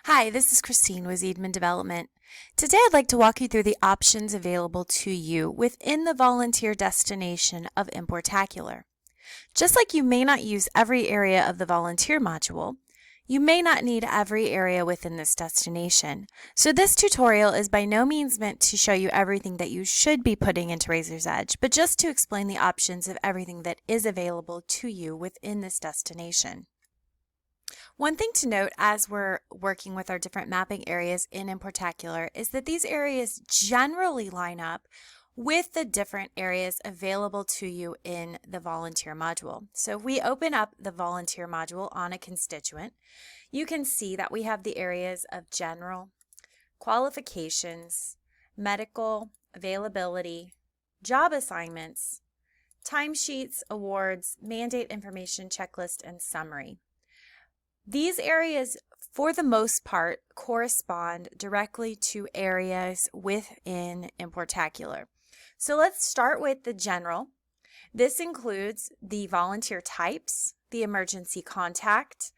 Hi, this is Christine with Eidman Development. Today I'd like to walk you through the options available to you within the volunteer destination of Importacular. Just like you may not use every area of the volunteer module, you may not need every area within this destination. So this tutorial is by no means meant to show you everything that you should be putting into Razor's Edge, but just to explain the options of everything that is available to you within this destination. One thing to note as we're working with our different mapping areas in Importacular is that these areas generally line up with the different areas available to you in the volunteer module. So if we open up the volunteer module on a constituent, you can see that we have the areas of general, qualifications, medical, availability, job assignments, timesheets, awards, mandate information, checklist, and summary. These areas, for the most part, correspond directly to areas within Importacular. So let's start with the general. This includes the volunteer types, the emergency contact,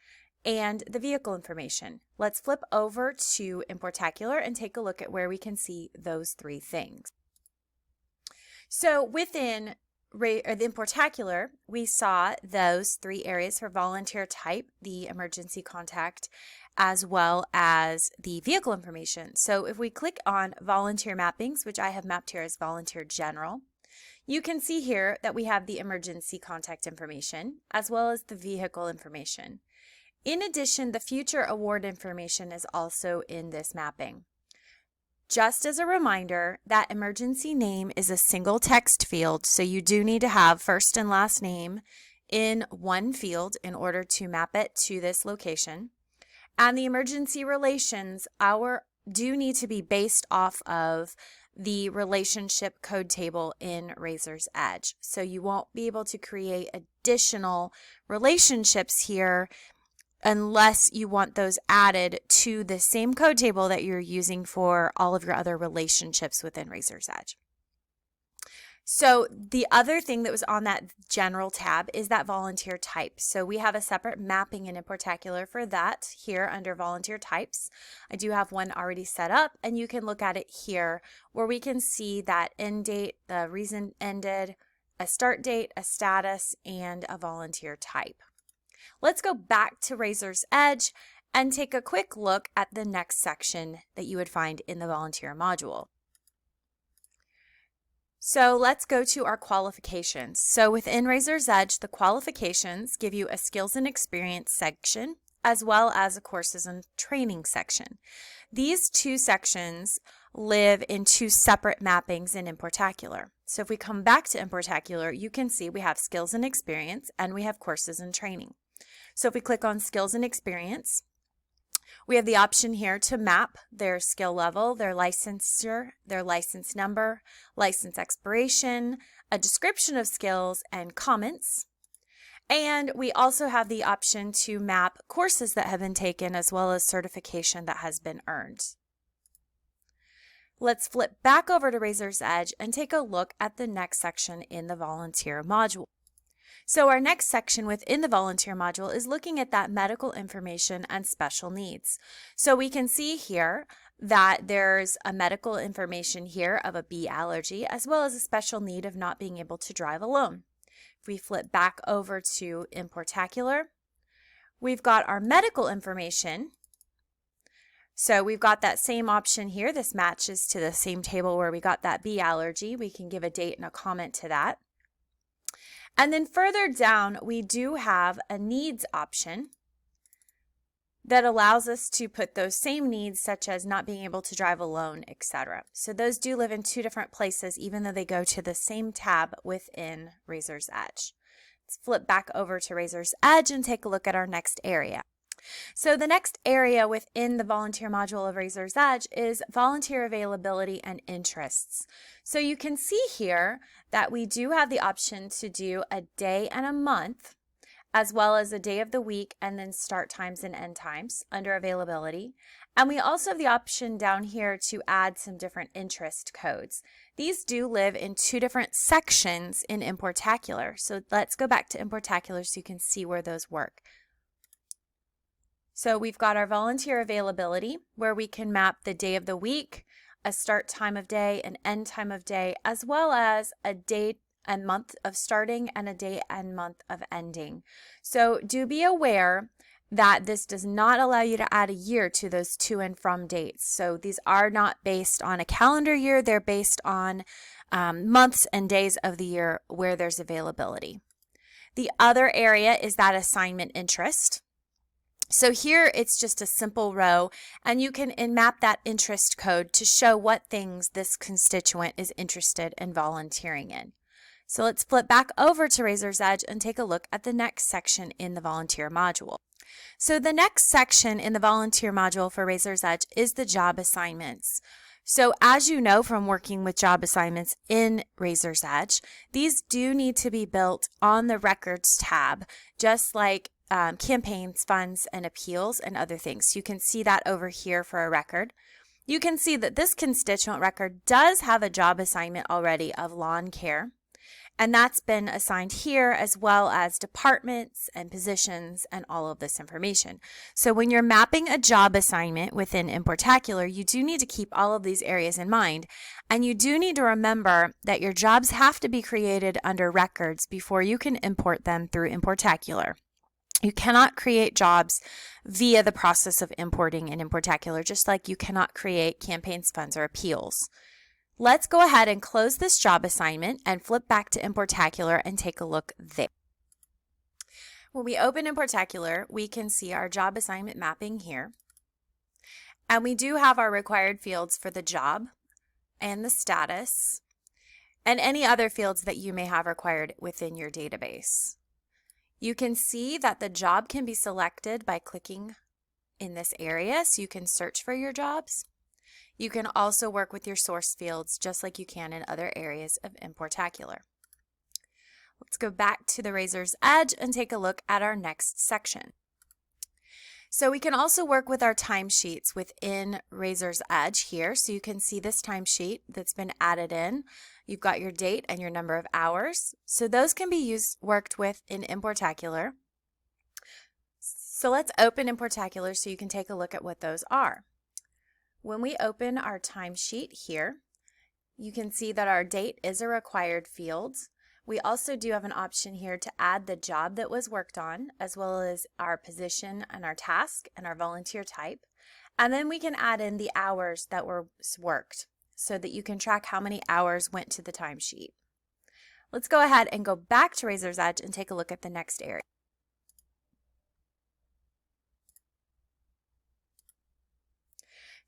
and the vehicle information. Let's flip over to Importacular and take a look at where we can see those three things. So within the Importacular, we saw those three areas for volunteer type, the emergency contact, as well as the vehicle information. So if we click on volunteer mappings, which I have mapped here as volunteer general, you can see here that we have the emergency contact information as well as the vehicle information. In addition, the future award information is also in this mapping. Just as a reminder, that emergency name is a single text field, so you do need to have first and last name in one field in order to map it to this location. And the emergency relations do need to be based off of the relationship code table in Razor's Edge. So you won't be able to create additional relationships here unless you want those added to the same code table that you're using for all of your other relationships within Razor's Edge. So the other thing that was on that general tab is that volunteer type. So we have a separate mapping in Importacular for that here under volunteer types. I do have one already set up, and you can look at it here where we can see that end date, the reason ended, a start date, a status, and a volunteer type. Let's go back to Razor's Edge and take a quick look at the next section that you would find in the volunteer module. So let's go to our qualifications. So within Razor's Edge, the qualifications give you a skills and experience section as well as a courses and training section. These two sections live in two separate mappings in Importacular. So if we come back to Importacular, you can see we have skills and experience and we have courses and training. So if we click on skills and experience, we have the option here to map their skill level, their licensure, their license number, license expiration, a description of skills, and comments. And we also have the option to map courses that have been taken as well as certification that has been earned. Let's flip back over to Razor's Edge and take a look at the next section in the volunteer module. So our next section within the volunteer module is looking at that medical information and special needs. So we can see here that there's a medical information here of a bee allergy as well as a special need of not being able to drive alone. If we flip back over to Importacular, we've got our medical information. So we've got that same option here. This matches to the same table where we got that bee allergy. We can give a date and a comment to that. And then further down, we do have a needs option that allows us to put those same needs such as not being able to drive alone, etc. So those do live in two different places even though they go to the same tab within Razor's Edge. Let's flip back over to Razor's Edge and take a look at our next area. So the next area within the volunteer module of Razor's Edge is volunteer availability and interests. So you can see here that we do have the option to do a day and a month, as well as a day of the week and then start times and end times under availability. And we also have the option down here to add some different interest codes. These do live in two different sections in Importacular. So let's go back to Importacular so you can see where those work. So we've got our volunteer availability where we can map the day of the week, a start time of day, an end time of day, as well as a date and month of starting and a day and month of ending. So do be aware that this does not allow you to add a year to those to and from dates. So these are not based on a calendar year, they're based on months and days of the year where there's availability. The other area is that assignment interest. So here it's just a simple row, and you can map that interest code to show what things this constituent is interested in volunteering in. So let's flip back over to Razor's Edge and take a look at the next section in the volunteer module. So the next section in the volunteer module for Razor's Edge is the job assignments. So as you know from working with job assignments in Razor's Edge, these do need to be built on the Records tab, just like campaigns, funds, and appeals and other things. You can see that over here for a record. You can see that this constituent record does have a job assignment already of lawn care, and that's been assigned here, as well as departments and positions and all of this information. So when you're mapping a job assignment within Importacular, you do need to keep all of these areas in mind. And you do need to remember that your jobs have to be created under records before you can import them through Importacular. You cannot create jobs via the process of importing in Importacular, just like you cannot create campaigns, funds, or appeals. Let's go ahead and close this job assignment and flip back to Importacular and take a look there. When we open Importacular, we can see our job assignment mapping here. And we do have our required fields for the job and the status and any other fields that you may have required within your database. You can see that the job can be selected by clicking in this area, so you can search for your jobs. You can also work with your source fields just like you can in other areas of Importacular. Let's go back to the Razor's Edge and take a look at our next section. So we can also work with our timesheets within Razor's Edge here. So you can see this timesheet that's been added in. You've got your date and your number of hours. So those can be worked with in Importacular. So let's open Importacular so you can take a look at what those are. When we open our timesheet here, you can see that our date is a required field. We also do have an option here to add the job that was worked on, as well as our position and our task and our volunteer type. And then we can add in the hours that were worked so that you can track how many hours went to the timesheet. Let's go ahead and go back to Razor's Edge and take a look at the next area.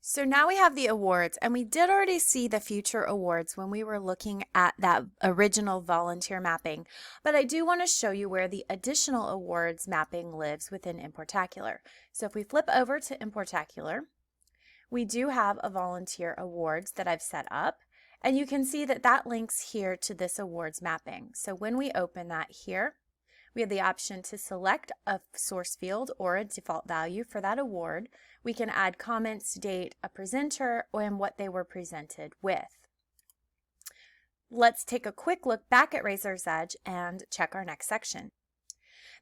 So now we have the awards, and we did already see the future awards when we were looking at that original volunteer mapping, but I do want to show you where the additional awards mapping lives within Importacular. So if we flip over to Importacular, we do have a volunteer awards that I've set up, and you can see that that links here to this awards mapping. So when we open that here, we have the option to select a source field or a default value for that award. We can add comments, date, a presenter, and what they were presented with. Let's take a quick look back at Razor's Edge and check our next section.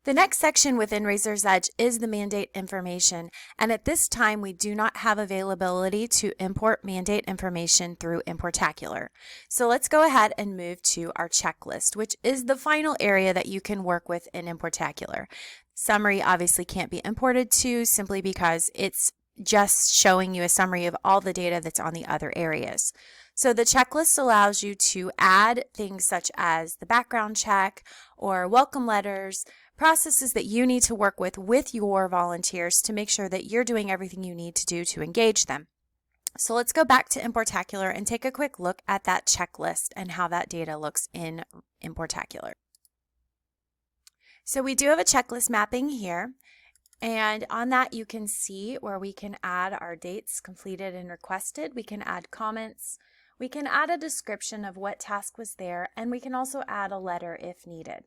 The next section within Razor's Edge is the mandate information, and at this time we do not have availability to import mandate information through Importacular. So let's go ahead and move to our checklist, which is the final area that you can work with in Importacular. Summary obviously can't be imported to simply because it's just showing you a summary of all the data that's on the other areas. So the checklist allows you to add things such as the background check or welcome letters, processes that you need to work with your volunteers to make sure that you're doing everything you need to do to engage them. So let's go back to Importacular and take a quick look at that checklist and how that data looks in Importacular. So we do have a checklist mapping here, and on that you can see where we can add our dates completed and requested. We can add comments, we can add a description of what task was there, and we can also add a letter if needed.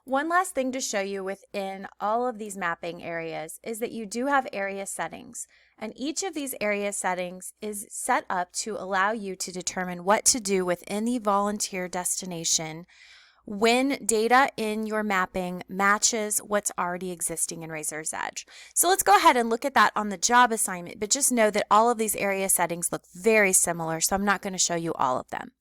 One last thing to show you within all of these mapping areas is that you do have area settings, and each of these area settings is set up to allow you to determine what to do within the volunteer destination when data in your mapping matches what's already existing in Razor's Edge. So let's go ahead and look at that on the job assignment, but just know that all of these area settings look very similar, so I'm not going to show you all of them.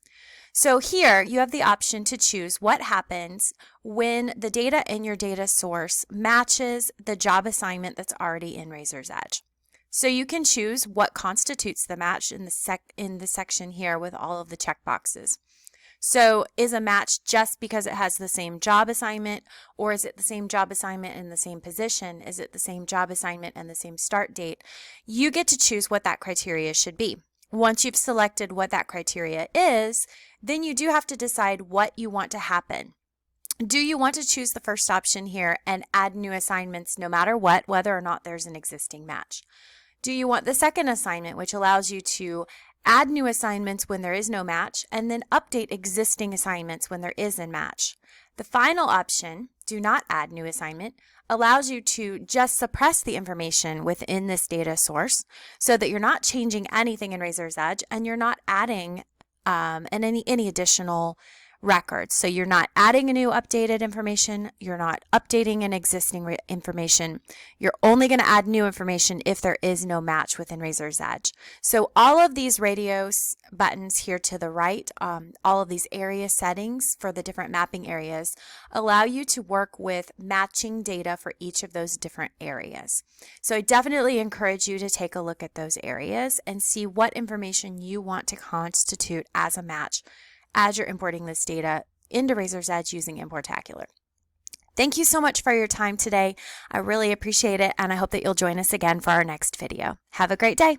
So here you have the option to choose what happens when the data in your data source matches the job assignment that's already in Razor's Edge. So you can choose what constitutes the match in the section here with all of the checkboxes. So is a match just because it has the same job assignment, or is it the same job assignment in the same position? Is it the same job assignment and the same start date? You get to choose what that criteria should be. Once you've selected what that criteria is, then you do have to decide what you want to happen. Do you want to choose the first option here and add new assignments no matter what, whether or not there's an existing match? Do you want the second assignment, which allows you to add new assignments when there is no match, and then update existing assignments when there is a match? The final option, do not add new assignment, allows you to just suppress the information within this data source so that you're not changing anything in Razor's Edge and you're not adding any additional records. So you're not adding a new updated information, you're not updating an existing information, you're only going to add new information if there is no match within Razor's Edge. So all of these radio buttons here to the right, all of these area settings for the different mapping areas allow you to work with matching data for each of those different areas. So I definitely encourage you to take a look at those areas and see what information you want to constitute as a match as you're importing this data into Razor's Edge using Importacular. Thank you so much for your time today. I really appreciate it, and I hope that you'll join us again for our next video. Have a great day.